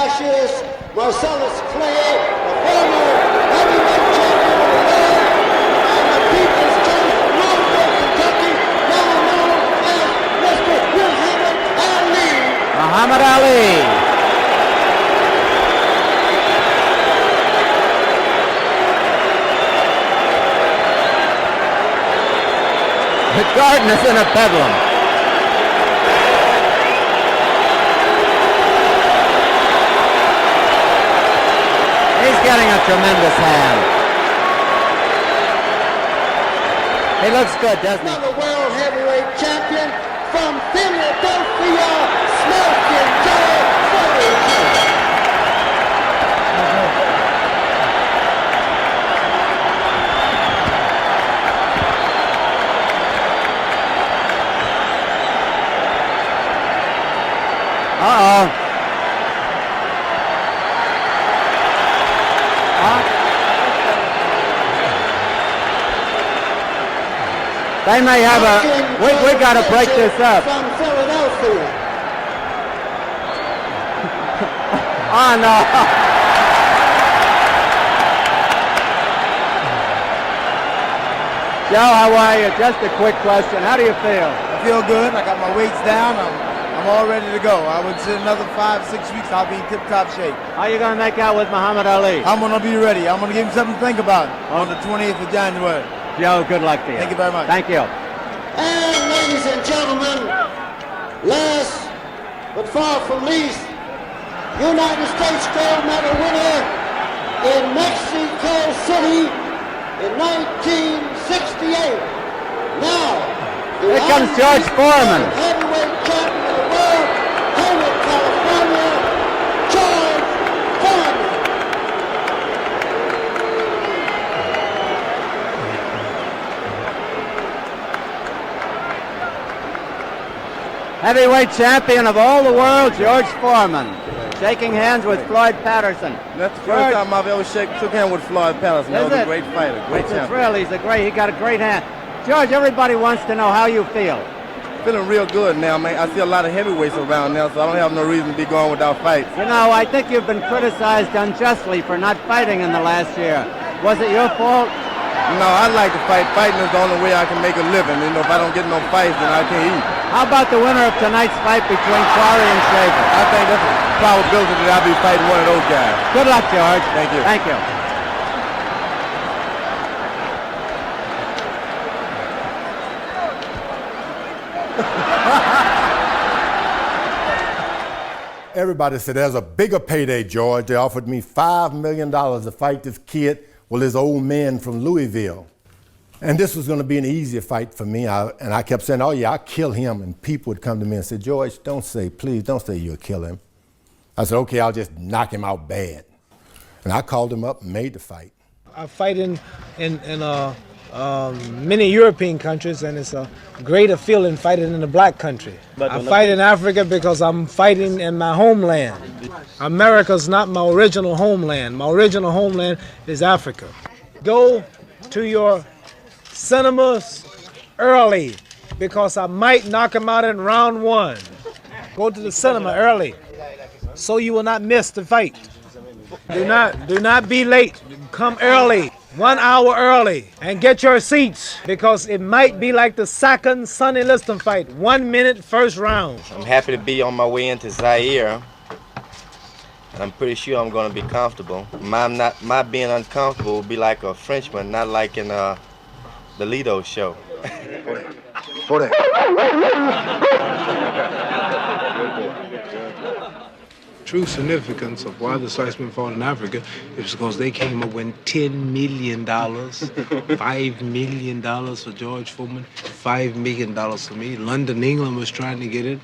Cassius Marcellus Clay, the former heavyweight champion of the world and the people's choice from Louisville, Kentucky, now known as Mr. Muhammad Ali. Muhammad Ali. The garden is in a bedlam. He's getting a tremendous hand. He looks good, doesn't he? Another world heavyweight champion from Philadelphia, Smoking Joe Frazier. Uh-oh. They may have we got to break this up. From Philadelphia. Oh, no. Joe, how are you? Just a quick question. How do you feel? I feel good. I got my weights down. I'm all ready to go. I would say another 5-6 weeks, I'll be in tip-top shape. How are you going to make out with Muhammad Ali? I'm going to be ready. I'm going to give him something to think about on the 20th of January. Joe, good luck to you. Thank you very much. Thank you. And ladies and gentlemen, last but far from least, United States gold medal winner in Mexico City in 1968. Now, here comes George Foreman. Heavyweight champion of the world, Hayward, California, George Foreman. Heavyweight champion of all the world, George Foreman. Shaking hands with Floyd Patterson. That's the first time I've ever shook hands with Floyd Patterson. That was a great fighter, great champion. It's real. He got a great hand. George, everybody wants to know how you feel. Feeling real good now, man. I see a lot of heavyweights around now, so I don't have no reason to be going without fights. You know, I think you've been criticized unjustly for not fighting in the last year. Was it your fault? No, I like to fight. Fighting is the only way I can make a living. You know, if I don't get no fights, then I can't eat. How about the winner of tonight's fight between Quarry and Shaver? I think that's a probability that I'll be fighting one of those guys. Good luck, George. Thank you. Thank you. Everybody said there's a bigger payday, George. They offered me $5 million to fight this kid, well, this old man from Louisville. And this was going to be an easier fight for me. And I kept saying, oh, yeah, I'll kill him. And people would come to me and say, George, please don't say you'll kill him. I said, okay, I'll just knock him out bad. And I called him up and made the fight. I fight in many European countries, and it's a greater feeling fighting in a black country. I fight in Africa because I'm fighting in my homeland. America's not my original homeland. My original homeland is Africa. Go to your cinemas early because I might knock him out in round 1. Go to the cinema early so you will not miss the fight. Do not be late. Come early. 1 hour early and get your seats because it might be like the second Sonny Liston fight. 1 minute, first round. I'm happy to be on my way into Zaire. I'm pretty sure I'm going to be comfortable. My being uncomfortable will be like a Frenchman, not like in the Lido show. Hold it. True significance of why the Scotsmen fought in Africa is because they came up with $10 million, $5 million for George Foreman, $5 million for me. London, England was trying to get it.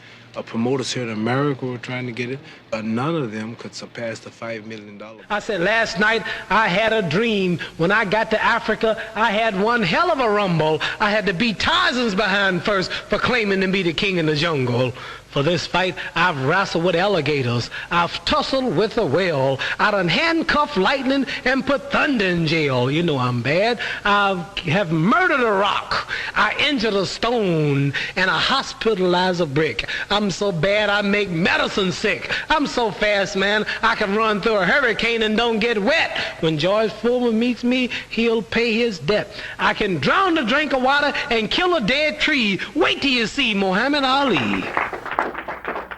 Promoters here in America were trying to get it, but none of them could surpass the $5 million. I said last night I had a dream. When I got to Africa, I had one hell of a rumble. I had to beat Tarzan's behind first for claiming to be the king of the jungle. For this fight, I've wrestled with alligators. I've tussled with a whale. I done handcuffed lightning and put thunder in jail. You know I'm bad. I have murdered a rock. I injured a stone. And I hospitalized a brick. I'm so bad I make medicine sick. I'm so fast, man, I can run through a hurricane and don't get wet. When George Foreman meets me, he'll pay his debt. I can drown a drink of water and kill a dead tree. Wait till you see Muhammad Ali.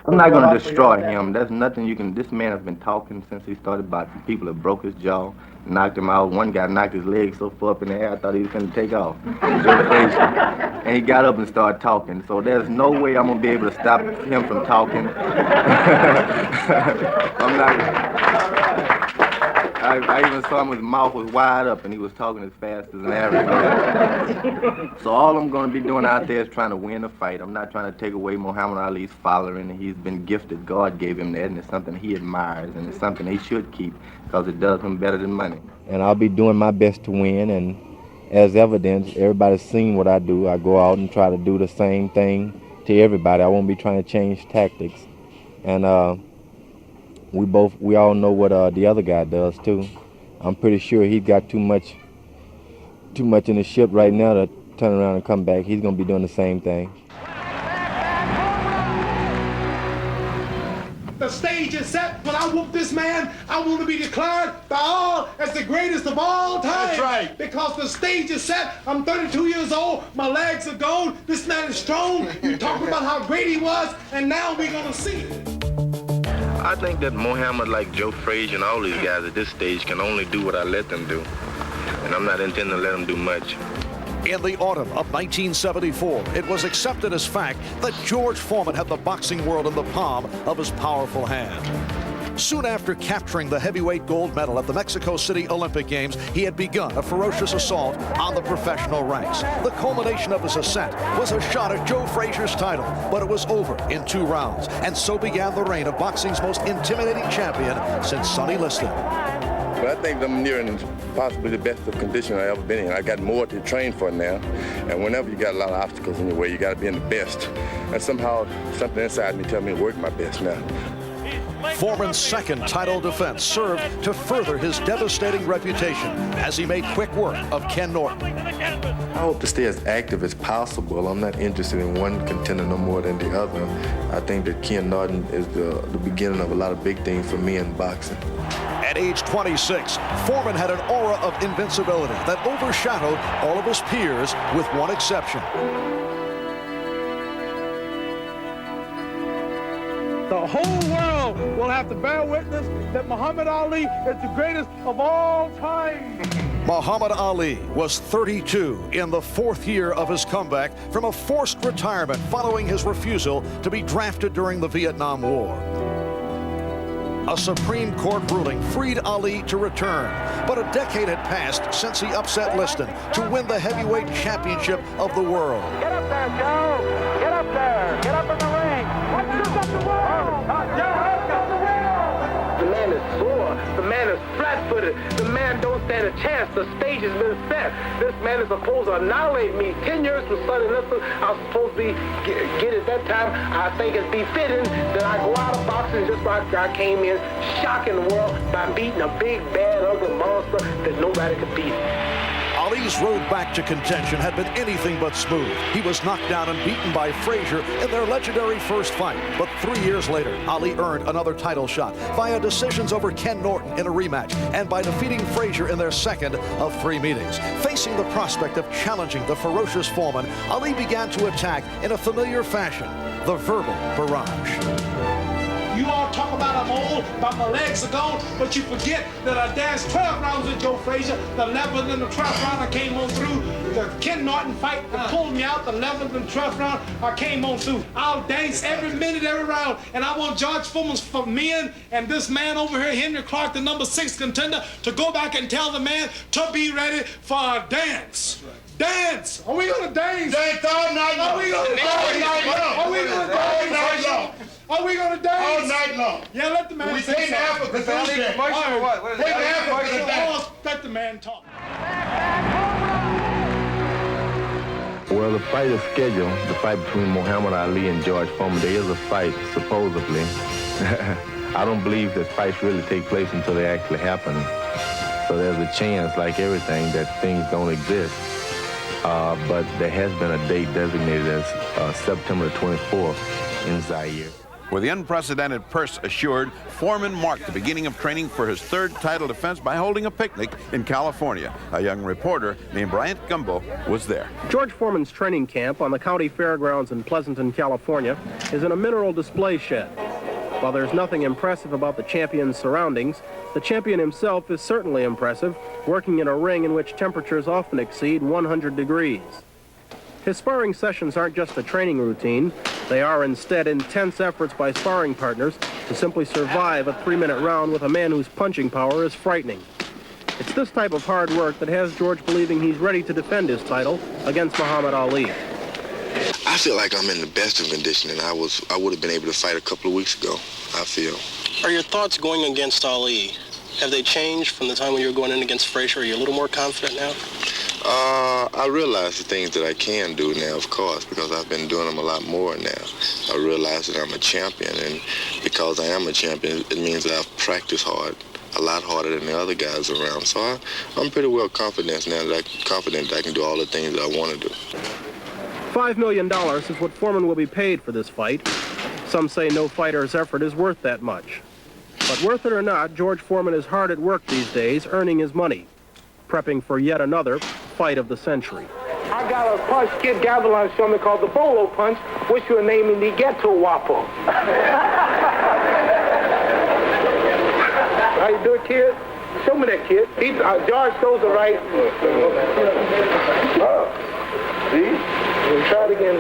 I'm not going to destroy him. There's nothing you can... This man has been talking since he started boxing. People have broke his jaw, knocked him out. One guy knocked his leg so far up in the air, I thought he was going to take off. And he got up and started talking. So there's no way I'm going to be able to stop him from talking. I'm not... I even saw him, his mouth was wide up and he was talking as fast as an average. So all I'm going to be doing out there is trying to win the fight. I'm not trying to take away Muhammad Ali's following. He's been gifted. God gave him that, and it's something he admires, and it's something he should keep because it does him better than money. And I'll be doing my best to win, and as evidence, everybody's seen what I do. I go out and try to do the same thing to everybody. I won't be trying to change tactics. And we all know what the other guy does too. I'm pretty sure he's got too much in the ship right now to turn around and come back. He's gonna be doing the same thing. The stage is set. When I whoop this man, I want to be declared by all as the greatest of all time. That's right. Because the stage is set. I'm 32 years old. My legs are gone. This man is strong. You talking about how great he was, and now we're gonna see it. I think that Muhammad, like Joe Frazier and all these guys at this stage, can only do what I let them do. And I'm not intending to let them do much. In the autumn of 1974, it was accepted as fact that George Foreman had the boxing world in the palm of his powerful hand. Soon after capturing the heavyweight gold medal at the Mexico City Olympic Games, he had begun a ferocious assault on the professional ranks. The culmination of his ascent was a shot at Joe Frazier's title, but it was over in 2 rounds, and so began the reign of boxing's most intimidating champion since Sonny Liston. But I think I'm nearing possibly the best of condition I've ever been in. I got more to train for now, and whenever you got a lot of obstacles in your way, you got to be in the best. And somehow, something inside me tells me to work my best now. Foreman's second title defense served to further his devastating reputation as he made quick work of Ken Norton. I hope to stay as active as possible. I'm not interested in one contender no more than the other. I think that Ken Norton is the beginning of a lot of big things for me in boxing. At age 26, Foreman had an aura of invincibility that overshadowed all of his peers with one exception. The whole world will have to bear witness that Muhammad Ali is the greatest of all time. Muhammad Ali was 32 in the 4th year of his comeback from a forced retirement following his refusal to be drafted during the Vietnam War. A Supreme Court ruling freed Ali to return, but a decade had passed since he upset Liston to win the heavyweight championship of the world. Get up there, Joe. Get up there. Get up in the ring. The man is sore. The man is flat-footed. The man don't stand a chance. The stage has been set. This man is supposed to annihilate me. 10 years from Sonny Liston, I was supposed to be get at that time. I think it's befitting that I go out of boxing just like I came in, shocking the world by beating a big, bad, ugly monster that nobody could beat. Ali's road back to contention had been anything but smooth. He was knocked down and beaten by Frazier in their legendary first fight. But 3 years later, Ali earned another title shot via decisions over Ken Norton in a rematch and by defeating Frazier in their second of 3 meetings. Facing the prospect of challenging the ferocious Foreman, Ali began to attack in a familiar fashion, the verbal barrage. You all talk about I'm old, about my legs are gone, but you forget that I danced 12 rounds with Joe Frazier. The 11th and the 12th round I came on through. The Ken Norton fight that pulled me out, the 11th and 12th round I came on through. I'll dance every minute, every round, and I want George Foreman's for men and this man over here, Henry Clark, the number 6 contender, to go back and tell the man to be ready for a dance. Dance! Are we gonna dance? Dance all night long. Are we gonna dance? All night long. Are we gonna All dance? night long. Are we gonna dance? All night long. Yeah, let the man We say came to Africa to dance. Came to Africa to dance. Let the man talk. Well, the fight is scheduled, the fight between Muhammad Ali and George Foreman. There is a fight, supposedly. I don't believe that fights really take place until they actually happen. So there's a chance, like everything, that things don't exist. But there has been a date designated as September the 24th in Zaire. With the unprecedented purse assured, Foreman marked the beginning of training for his third title defense by holding a picnic in California. A young reporter named Bryant Gumbo was there. George Foreman's training camp on the county fairgrounds in Pleasanton, California, is in a mineral display shed. While there's nothing impressive about the champion's surroundings, the champion himself is certainly impressive, working in a ring in which temperatures often exceed 100 degrees. His sparring sessions aren't just a training routine. They are instead intense efforts by sparring partners to simply survive a 3-minute round with a man whose punching power is frightening. It's this type of hard work that has George believing he's ready to defend his title against Muhammad Ali. I feel like I'm in the best of condition, and I would have been able to fight a couple of weeks ago, I feel. Are your thoughts going against Ali? Have they changed from the time when you were going in against Frazier? Are you a little more confident now? I realize the things that I can do now, of course, because I've been doing them a lot more now. I realize that I'm a champion, and because I am a champion, it means that I've practiced hard, a lot harder than the other guys around. So I'm pretty well confident now that I can do all the things that I want to do. $5 million is what Foreman will be paid for this fight. Some say no fighter's effort is worth that much. But worth it or not, George Foreman is hard at work these days, earning his money, prepping for yet another fight of the century. I got a punch Skip Gavilan showed me called the Bolo Punch, which you're naming the Ghetto Whopper. How you do it, kid? Show me that, kid. George throws it right. See? Try it again.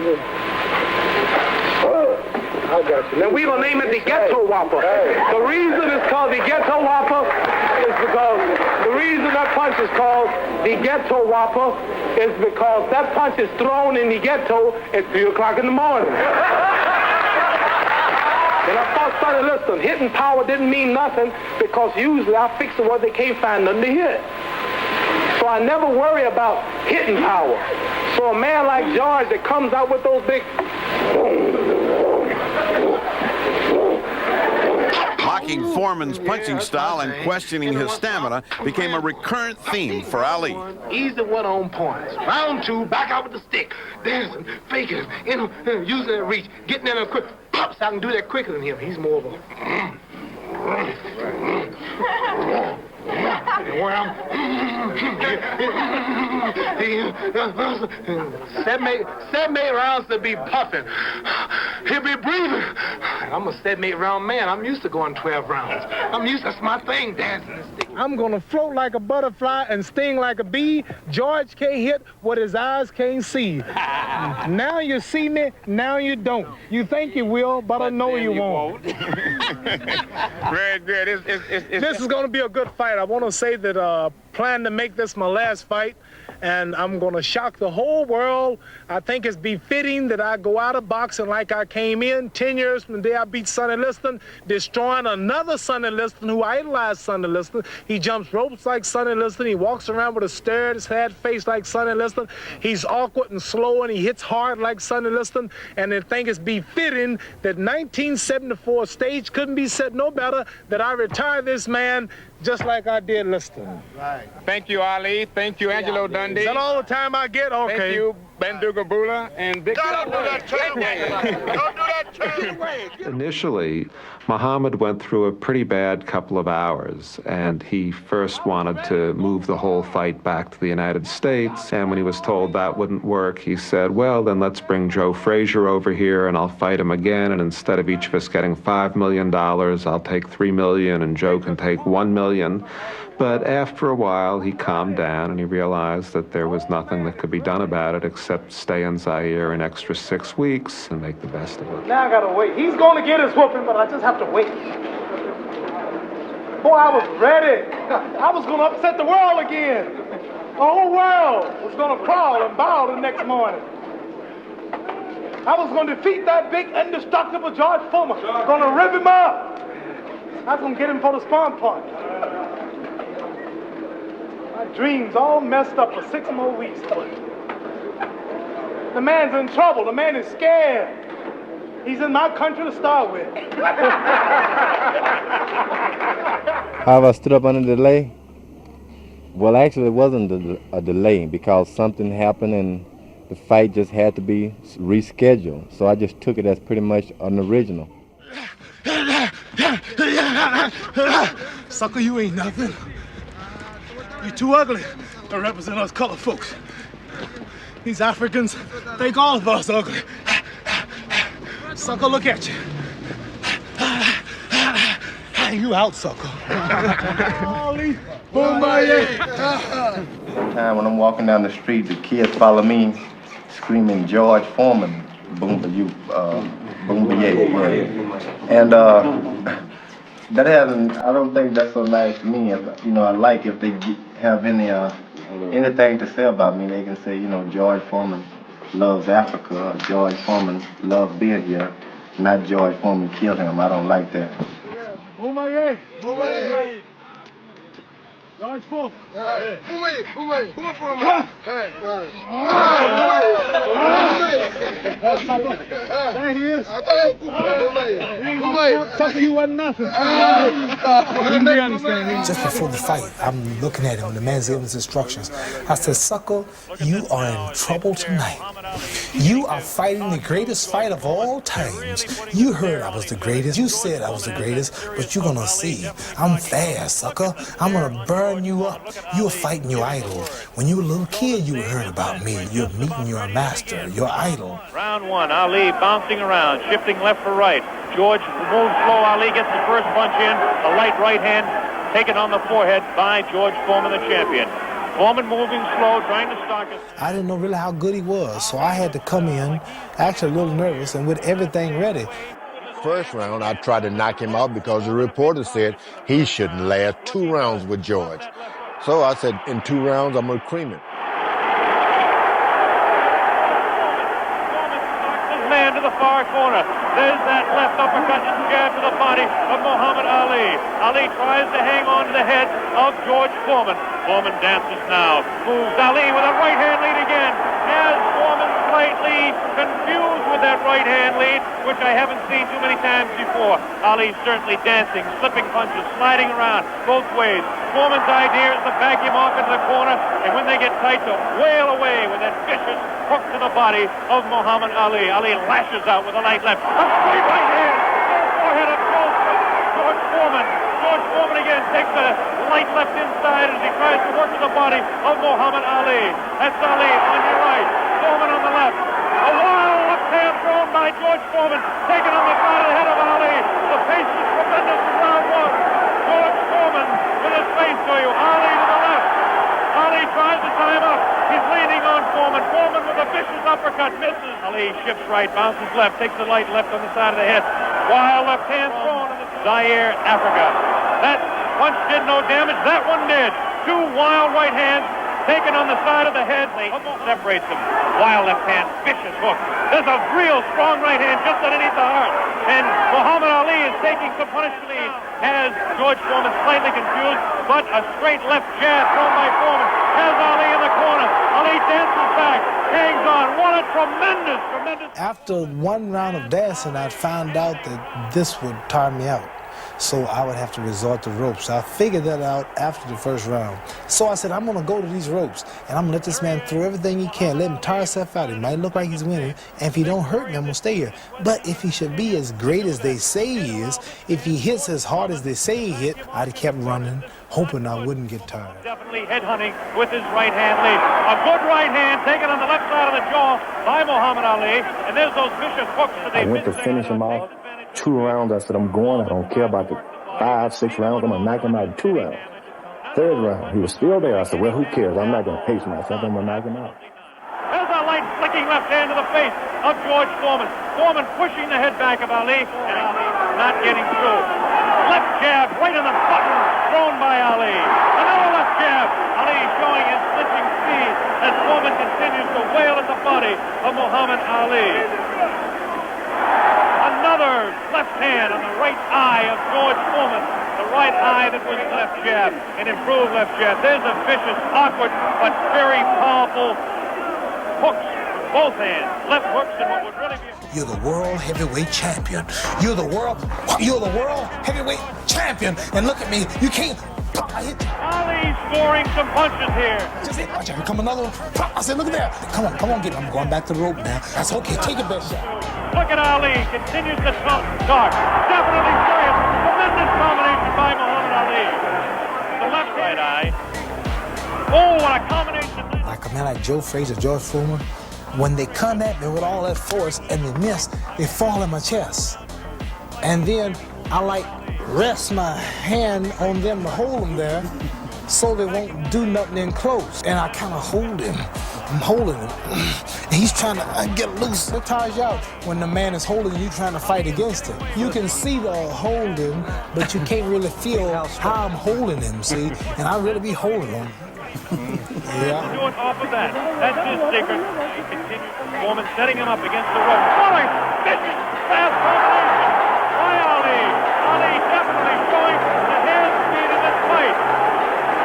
I got you. Now we're gonna name it the Ghetto Whopper. The reason it's called the Ghetto Whopper is because the reason that punch is called the Ghetto Whopper is because that punch is thrown in the ghetto at 3 o'clock in the morning. And I thought, Sonny, listen, hitting power didn't mean nothing because usually I fix it where they can't find nothing to hit. So I never worry about hitting power. So a man like George that comes out with those big... Mocking Foreman's punching style and questioning his stamina became a recurrent theme for Ali. Easy one on points. Round 2, back out with the stick. Dancing, faking, using that reach, getting in there quick. So I can do that quicker than him. He's more of a... Where I'm... 7, 8 rounds to be puffing. He'll be breathing. I'm a 7, 8 round man. I'm used to going 12 rounds. I'm used to, that's my thing, dancing and sticking. I'm gonna float like a butterfly and sting like a bee. George can't hit what his eyes can't see. Now you see me, now you don't. You think you will, but I know you won't. Very good. This is gonna be a good fight. I want to say that plan to make this my last fight, and I'm going to shock the whole world. I think it's befitting that I go out of boxing like I came in 10 years from the day I beat Sonny Liston, destroying another Sonny Liston who idolized Sonny Liston. He jumps ropes like Sonny Liston. He walks around with a stare, sad face like Sonny Liston. He's awkward and slow, and he hits hard like Sonny Liston. And I think it's befitting that 1974 stage couldn't be set no better, that I retire this man just like I did Liston. Right. Thank you, Ali. Thank you, Angelo Dundee. Is that all the time I get? Okay. Thank you, Benduga Bula and Victor. Don't do that trade away. Initially, Muhammad went through a pretty bad couple of hours, and he first wanted to move the whole fight back to the United States, and when he was told that wouldn't work, he said, well, then let's bring Joe Frazier over here, and I'll fight him again, and instead of each of us getting $5 million, I'll take $3 million, and Joe can take $1 million. But after a while, he calmed down and he realized that there was nothing that could be done about it except stay in Zaire an extra 6 weeks and make the best of it. Now I gotta wait. He's gonna get his whooping, but I just have to wait. Boy, I was ready. I was gonna upset the world again. The whole world was gonna crawl and bow the next morning. I was gonna defeat that big, indestructible George Foreman. Gonna rip him up. I was gonna get him for the spawn point. My dreams all messed up for 6 more weeks. The man's in trouble. The man is scared. He's in my country to start with. How I stood up under the delay? Well, actually, it wasn't a delay because something happened and the fight just had to be rescheduled. So I just took it as pretty much an original. Sucker, you ain't nothing. You too ugly to represent us colored folks. These Africans think all of us ugly. Sucker, look at you. You out, sucker. Sometimes when I'm walking down the street, the kids follow me screaming George Foreman, boom, yeah. And that hasn't, I don't think that's so nice to me. I like if they have anything to say about me, they can say, George Foreman loves Africa, or George Foreman loves being here, not George Foreman killed him. I don't like that. George Foreman. There he is. Sucker, you wasn't nothing. Just before the fight, I'm looking at him, the man's giving his instructions. I said, sucker, you are in trouble tonight. You are fighting the greatest fight of all times. You heard I was the greatest. You said I was the greatest, but you're gonna see. I'm fast, sucker. I'm gonna burn you up. You were fighting your idol. When you were a little kid, you heard about me. You're meeting your master, your idol. Round one, Ali bouncing around, shifting left for right. George moves slow. Ali gets the first punch in. A light right hand taken on the forehead by George Foreman, the champion. Foreman moving slow, trying to stalk it. I didn't know really how good he was, so I had to come in, actually a little nervous, and with everything ready. First round, I tried to knock him out because the reporter said he shouldn't last 2 rounds with George. So I said, in 2 rounds, I'm going to cream him. Man to the far corner. There's that left uppercut and jab to the body of Muhammad Ali. Ali tries to hang on to the head of George Foreman. Foreman dances now. Moves Ali with a right hand lead again. Has Foreman slightly confused with that right hand lead, which I haven't seen too many times before. Ali certainly dancing, slipping punches, sliding around both ways. Foreman's idea is to back him off into the corner, and when they get tight, to wail away with that vicious hook to the body of Muhammad Ali. Ali lashes out with a light left. A straight right hand. Forehead of George Foreman. George Foreman again takes a light left inside as he tries to work to the body of Muhammad Ali. That's Ali on your right. Foreman on the left. A wild left hand thrown by George Foreman, taken on the side of the head of Ali. The pace is tremendous in round one. George Foreman with his face to you. Ali to the left. Ali tries to tie him up. He's leaning on Foreman. Foreman with a vicious uppercut misses. Ali shifts right, bounces left, takes the light left on the side of the head. Wild left hand thrown in the Zaire, Africa. That punch did no damage. That one did. 2 wild right hands taken on the side of the head. They almost separates them. Wild left hand, vicious hook. There's a real strong right hand just underneath the heart. And Muhammad Ali is taking some punishment lead. Has George Foreman slightly confused, but a straight left jab thrown by Foreman. Has Ali in the corner. Ali dances back, hangs on. What a tremendous. After 1 round of dancing, I found out that this would tire me out. So I would have to resort to ropes. I figured that out after the first round. So I said, I'm gonna go to these ropes and I'm gonna let this man throw everything he can, let him tire himself out. It might look like he's winning, and if he don't hurt me, I'm gonna stay here. But if he should be as great as they say he is, if he hits as hard as they say he hit, I'd have kept running, hoping I wouldn't get tired. Definitely headhunting with his right hand lead. A good right hand taken on the left side of the jaw by Muhammad Ali, and there's those vicious hooks that they I went to finish him off. 2 rounds, I said, I'm going. I don't care about the 5, 6 rounds. I'm going to knock him out in 2 rounds. 3rd round, he was still there. I said, well, who cares? I'm not going to pace myself. I'm going to knock him out. There's a light flicking left hand to the face of George Foreman. Foreman pushing the head back of Ali, and Ali not getting through. Left jab right in the button thrown by Ali. Another left jab. Ali showing his slipping speed as Foreman continues to wail at the body of Muhammad Ali. Another left hand on the right eye of George Foreman. The right eye that was left jab, an improved left jab. There's a vicious, awkward, but very powerful hooks from both hands, left hooks, and what would really be... You're the world heavyweight champion. You're the world heavyweight champion. And look at me, you can't... I hit you. Ali scoring some punches here. Just hit. Watch out, here come another one. I said, look at there. Come on, get it. I'm going back to the rope now. That's okay, take your best shot. Look at Ali, continues to talk. Definitely serious. Tremendous combination by Muhammad Ali. The left right eye. Oh, what a combination. Like a man like Joe Frazier, George Foreman, when they come at me with all that force and they miss, they fall in my chest. And then I rest my hand on them to hold them there so they won't do nothing in close. And I kind of hold him. I'm holding him. And he's trying to get loose. It tires you out when the man is holding you trying to fight against him. You can see the holding, but you can't really feel how I'm holding him, see? And I really be holding him. Yeah. Doing off of that. That's his secret. He continues. Foreman setting him up against the rope. What a vicious, fast combination by Ali. Ali definitely showing the hand speed in this fight.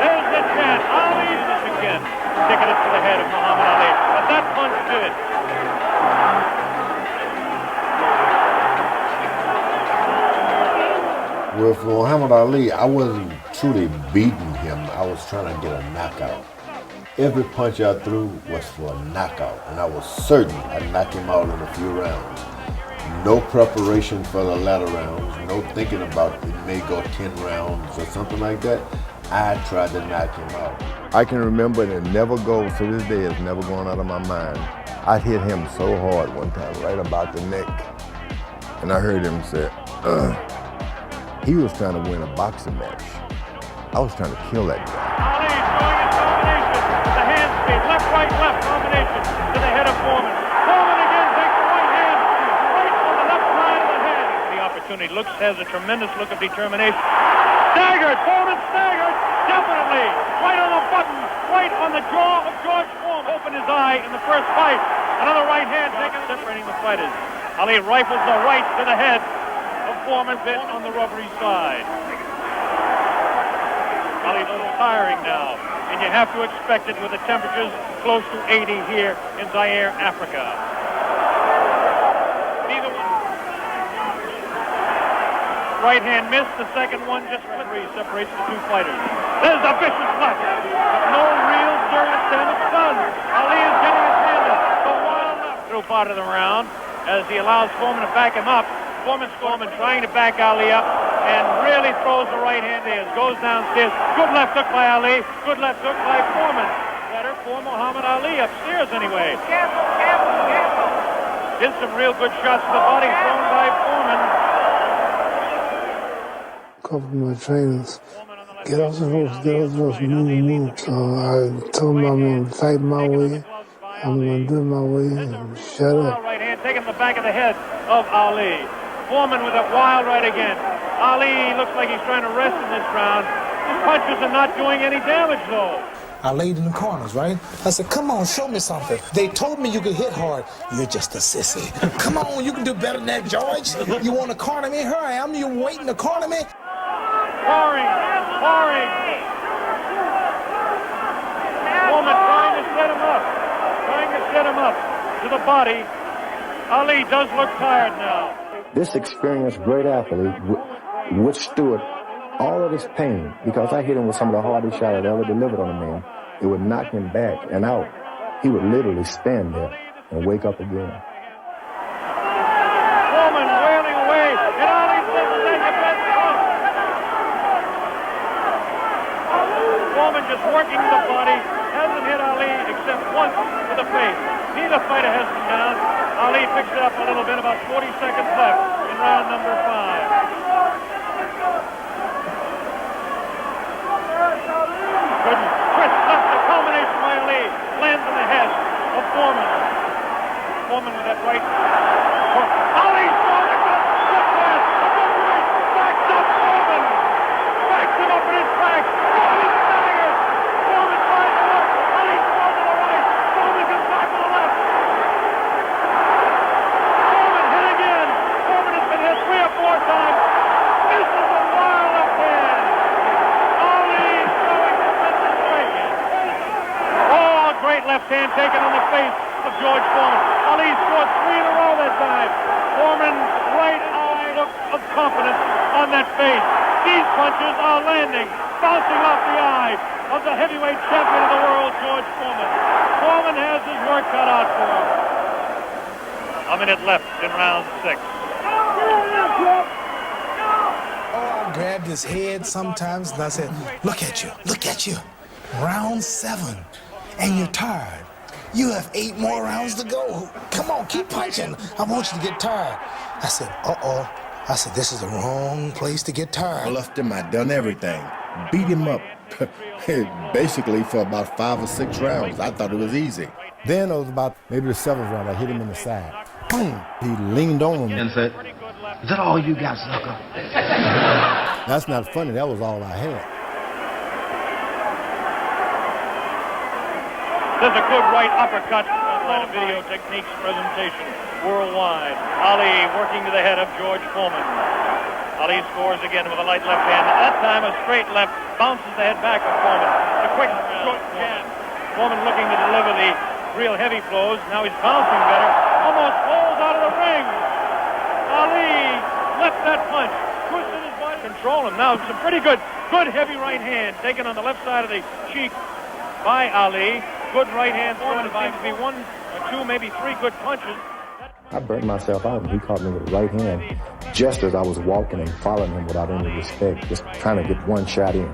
There's the chant. Ali again. Sticking it to the head of Muhammad Ali. But that punch did it. With Muhammad Ali, I wasn't truly beating him. I was trying to get a knockout. Every punch I threw was for a knockout, and I was certain I'd knock him out in a few rounds. No preparation for the latter rounds, no thinking about it may go 10 rounds or something like that. I tried to knock him out. I can remember, and it never goes, to this day, it's never going out of my mind. I hit him so hard one time, right about the neck, and I heard him say, He was trying to win a boxing match. I was trying to kill that guy. Ali showing his combination. The hand speed, left, combination to the head of Foreman. Foreman again takes the right hand, right on the left side of the head. The opportunity has a tremendous look of determination. Staggered, Foreman staggered, definitely. Right on the button, right on the jaw of George Foreman. Opened his eye in the first fight. Another right hand taken, separating the fighters. Ali rifles the right to the head. Foreman bit on the rubbery side. Ali's a little tiring now, and you have to expect it with the temperatures close to 80 here in Zaire, Africa. Neither one. Right hand missed, the second one just separates the two fighters. There's a vicious left, but no real serious damage done. Ali is getting his hand up. The wild left through part of the round as he allows Foreman to back him up. Foreman trying to back Ali up and really throws the right hand in. Goes downstairs. Good left hook by Ali. Good left hook by Foreman. Better for Muhammad Ali upstairs anyway. Did some real good shots to the body thrown by Foreman. A couple of my trainers, get off the ropes, move. So I told them I'm going to fight my way. I'm going to do it my way and shut up. Right hand taking the back of the head of Ali. Foreman with a wild right again. Ali looks like he's trying to rest in this round. His punches are not doing any damage, though. I laid in the corners, right? I said, come on, show me something. They told me you could hit hard. You're just a sissy. Come on, you can do better than that, George. You want to corner me? Here I am. You waiting to corner me? Pouring. Foreman trying to set him up to the body. Ali does look tired now. This experienced great athlete withstood all of this pain because I hit him with some of the hardest shots I've ever delivered on a man. It would knock him back and out. He would literally stand there and wake up again. Foreman wailing away, and Ali says to take a best punch. Foreman just working the body, hasn't hit Ali except once to the face. Neither fighter has him down. Ali picks it up a little bit, about 40 seconds left in round number 5. Good twist left, the combination by Ali lands in the head of Foreman. Foreman with that right. Ali throwing a good pass, a good right, backs up Foreman. Backs him up in his tracks. Foreman staggered. Foreman tries to look. Ali throws to the right. Foreman comes back to the left. Three or four times. This is a wild left hand. Ali throwing tremendous strike. Oh, great left left hand taken on the face of George Foreman. Ali scored 3 in a row that time. Foreman's right eye look of confidence on that face. These punches are landing, bouncing off the eye of the heavyweight champion of the world, George Foreman. Foreman has his work cut out for him. A minute left in round 6. I grabbed his head sometimes and I said, look at you. Round 7, and you're tired. You have 8 more rounds to go. Come on, keep punching. I want you to get tired. I said, uh-oh. I said, this is the wrong place to get tired. I left him, I done everything. Beat him up. Basically for about 5 or 6 rounds. I thought it was easy. Then it was about maybe the 7th round, I hit him in the side. Boom! He leaned on him and said, is that all you got, sucker? That's not funny, that was all I had. There's a good right uppercut. Atlanta Video Techniques presentation worldwide. Ali working to the head of George Foreman. Ali scores again with a light left hand. That time a straight left bounces the head back of Foreman. A quick short jab. Foreman looking to deliver the real heavy blows. Now he's bouncing better. Almost falls out of the ring. Ali left that punch. Twisted his body. Control him. Now some pretty good heavy right hand taken on the left side of the cheek by Ali. Good right hand thrown. It seems to be 1 or 2, maybe 3 good punches. I burnt myself out, and he caught me with the right hand just as I was walking and following him without any respect, just trying to get one shot in.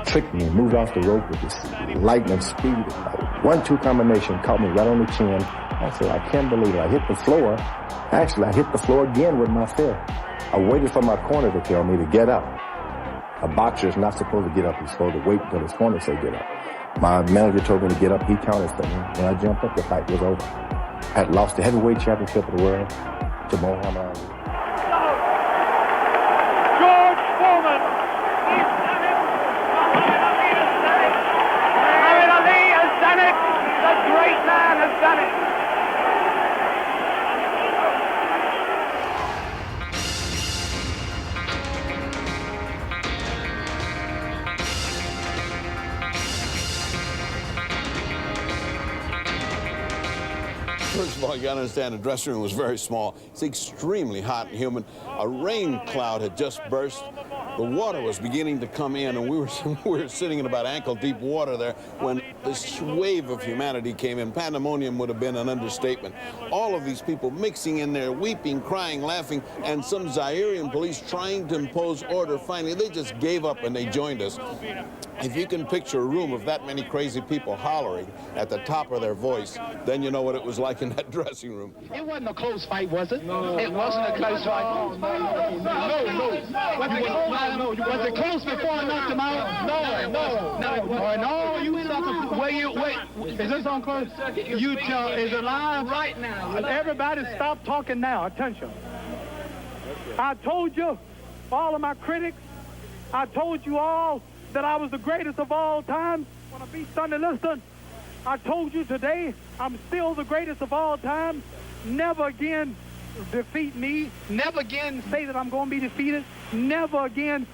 Tricked me, moved off the rope with this lightning speed. 1-2 combination, caught me right on the chin. I said, I can't believe it. I hit the floor. Actually, I hit the floor again with my fist. I waited for my corner to tell me to get up. A boxer is not supposed to get up. He's supposed to wait until his corner say get up. My manager told me to get up. He counted for me. When I jumped up, the fight was over. I had lost the heavyweight championship of the world to Muhammad Ali. George Foreman. He's done it. Muhammad Ali has done it. The great man has done it. First of all, you got to understand the dressing room was very small. It's extremely hot and humid. A rain cloud had just burst. The water was beginning to come in, and we were sitting in about ankle-deep water there when this wave of humanity came in. Pandemonium would have been an understatement. All of these people mixing in there, weeping, crying, laughing, and some Zairian police trying to impose order. Finally, they just gave up and they joined us. If you can picture a room of that many crazy people hollering at the top of their voice, then you know what it was like in that dressing room. It wasn't a close fight, was it? No. It wasn't a close fight. No. Was it close before I knocked him out? No. You sucker. Wait. Is this on close? You tell. Is it live? Right now. Everybody stop talking now. Attention. I told you, all of my critics, I told you all that I was the greatest of all time when I beat Sonny Liston. I told you today I'm still the greatest of all time. Never again defeat me. Never again say that I'm going to be defeated. Never again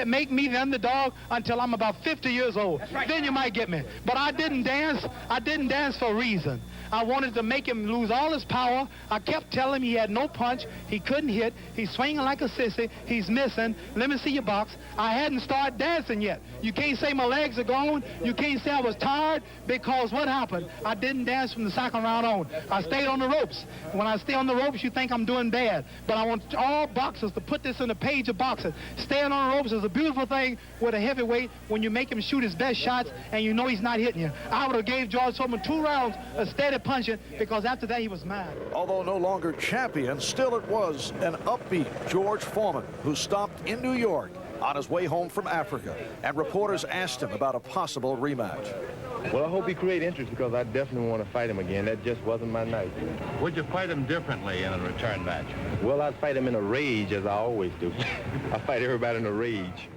make me the underdog until I'm about 50 years old. Right. Then you might get me. But I didn't dance. I didn't dance for a reason. I wanted to make him lose all his power. I kept telling him he had no punch. He couldn't hit. He's swinging like a sissy. He's missing. Let me see your box. I hadn't started dancing yet. You can't say my legs are gone. You can't say I was tired, because what happened? I didn't dance from the second round on. I stayed on the ropes. When I stay on the ropes, you think I'm doing bad. But I want all boxers to put this in the page of boxing. Staying on the ropes is a beautiful thing with a heavyweight when you make him shoot his best shots and you know he's not hitting you. I would have gave George Foreman 2 rounds of steady punching, because after that he was mad. Although no longer champion, still it was an upbeat George Foreman who stopped in New York on his way home from Africa, and reporters asked him about a possible rematch. Well, I hope he create interest, because I definitely want to fight him again. That just wasn't my night. Would you fight him differently in a return match? Well, I'd fight him in a rage, as I always do. I fight everybody in a rage.